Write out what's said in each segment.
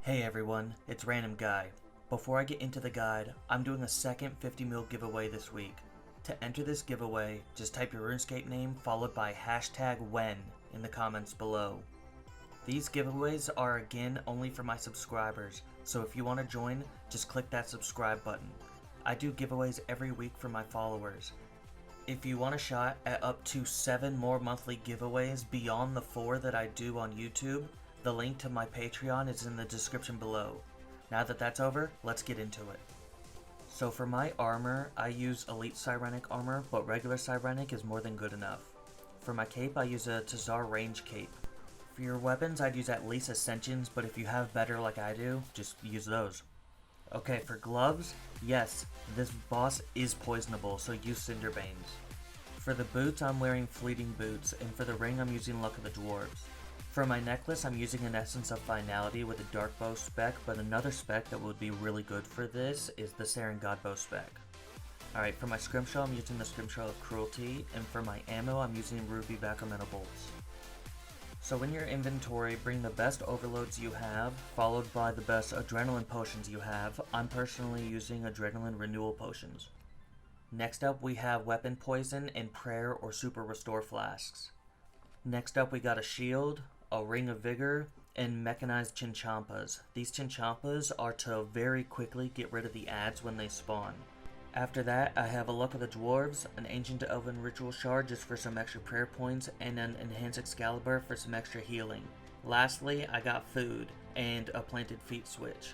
Hey everyone, it's Random Guy. Before I get into the guide, I'm doing a second 50 mil giveaway this week. To enter this giveaway, just type your RuneScape name followed by #when in the comments below. These giveaways are again only for my subscribers, so if you want to join, just click that subscribe button. I do giveaways every week for my followers. If you want a shot at up to 7 more monthly giveaways beyond the 4 that I do on YouTube, the link to my Patreon is in the description below. Now that that's over, let's get into it. So for my armor, I use Elite Sirenic armor, but regular Sirenic is more than good enough. For my cape, I use a Tazar range cape. For your weapons, I'd use at least Ascensions, but if you have better like I do, just use those. Okay, for gloves, yes, this boss is poisonable, so use Cinderbanes. For the boots, I'm wearing Fleeting Boots, and for the ring, I'm using Luck of the Dwarves. For my necklace, I'm using an Essence of Finality with a Dark Bow spec, but another spec that would be really good for this is the Saren Godbow spec. Alright, for my Scrimshaw, I'm using the Scrimshaw of Cruelty, and for my ammo, I'm using Ruby Bacameta Bolts. So in your inventory, bring the best overloads you have, followed by the best adrenaline potions you have. I'm personally using adrenaline renewal potions. Next up, we have weapon poison and prayer or super restore flasks. Next up, we got a shield, a ring of vigor, and mechanized chinchampas. These chinchampas are to very quickly get rid of the ads when they spawn. After that, I have a Luck of the Dwarves, an Ancient Elven Ritual Shard just for some extra prayer points, and an Enhanced Excalibur for some extra healing. Lastly, I got food, and a Planted Feet switch.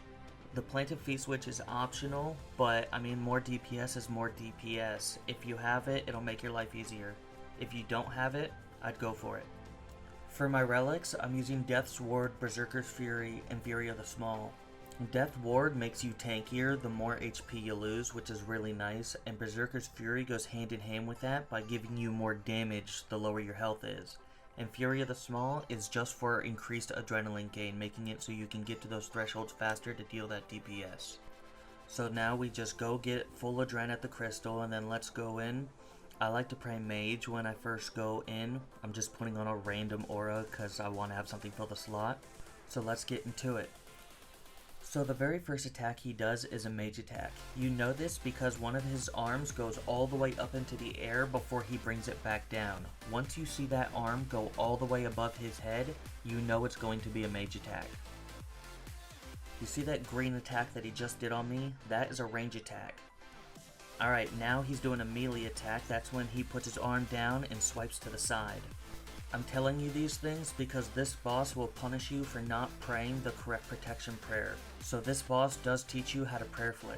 The Planted Feet switch is optional, but I mean more DPS is more DPS. If you have it, it'll make your life easier. If you don't have it, I'd go for it. For my relics, I'm using Death's Ward, Berserker's Fury, and Fury of the Small. Death Ward makes you tankier the more HP you lose, which is really nice, and Berserker's Fury goes hand in hand with that by giving you more damage the lower your health is. And Fury of the Small is just for increased adrenaline gain, making it so you can get to those thresholds faster to deal that DPS. So now we just go get full adren at the crystal, and then let's go in. I like to pray mage when I first go in. I'm just putting on a random aura because I want to have something fill the slot. So let's get into it. So the very first attack he does is a Mage Attack. You know this because one of his arms goes all the way up into the air before he brings it back down. Once you see that arm go all the way above his head, you know it's going to be a Mage Attack. You see that green attack that he just did on me? That is a range attack. Alright, now he's doing a melee attack. That's when he puts his arm down and swipes to the side. I'm telling you these things because this boss will punish you for not praying the correct protection prayer. So this boss does teach you how to prayer flick.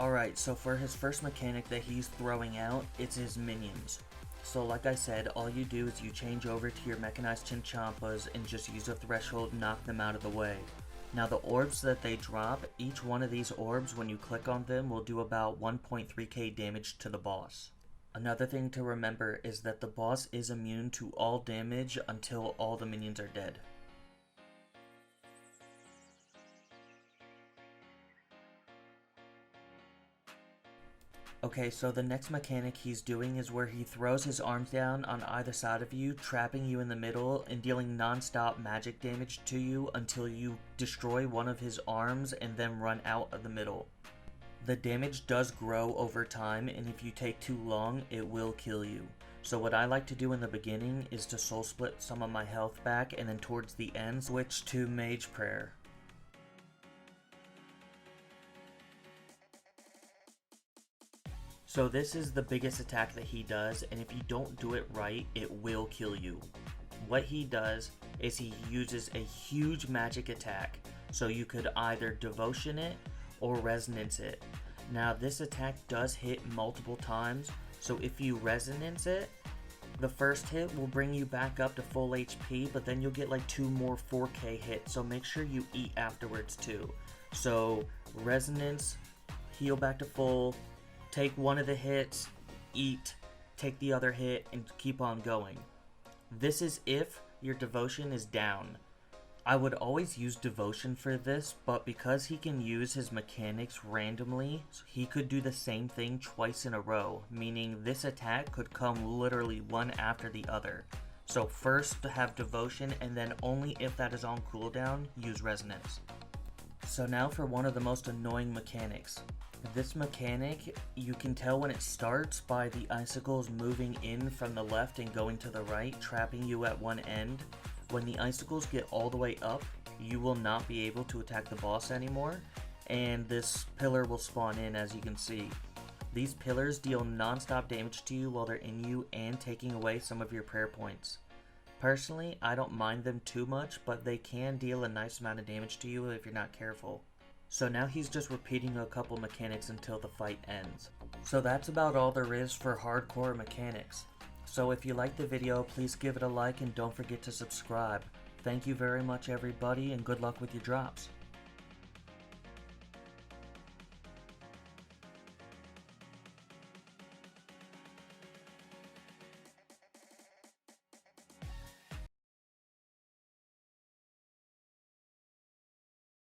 Alright, so for his first mechanic that he's throwing out, it's his minions. So like I said, all you do is you change over to your mechanized chinchampas and just use a threshold and knock them out of the way. Now the orbs that they drop, each one of these orbs when you click on them will do about 1.3k damage to the boss. Another thing to remember is that the boss is immune to all damage until all the minions are dead. Okay, so the next mechanic he's doing is where he throws his arms down on either side of you, trapping you in the middle and dealing non-stop magic damage to you until you destroy one of his arms and then run out of the middle. The damage does grow over time, and if you take too long, it will kill you. So what I like to do in the beginning is to soul split some of my health back, and then towards the end switch to Mage Prayer. So this is the biggest attack that he does, and if you don't do it right, it will kill you. What he does is he uses a huge magic attack, so you could either devotion it or resonance it. Now this attack does hit multiple times, so if you resonance it, the first hit will bring you back up to full HP, but then you'll get like 2 more 4k hits, so make sure you eat afterwards too. So resonance, heal back to full, take one of the hits, eat, take the other hit, and keep on going. This is if your devotion is down. I would always use devotion for this, but because he can use his mechanics randomly, he could do the same thing twice in a row, meaning this attack could come literally one after the other. So first have devotion, and then only if that is on cooldown, use resonance. So now for one of the most annoying mechanics. This mechanic, you can tell when it starts by the icicles moving in from the left and going to the right, trapping you at one end. When the icicles get all the way up, you will not be able to attack the boss anymore, and this pillar will spawn in, as you can see. These pillars deal non-stop damage to you while they're in you and taking away some of your prayer points. Personally, I don't mind them too much, but they can deal a nice amount of damage to you if you're not careful. So now he's just repeating a couple mechanics until the fight ends. So that's about all there is for hardcore mechanics. So if you liked the video, please give it a like and don't forget to subscribe. Thank you very much everybody, and good luck with your drops.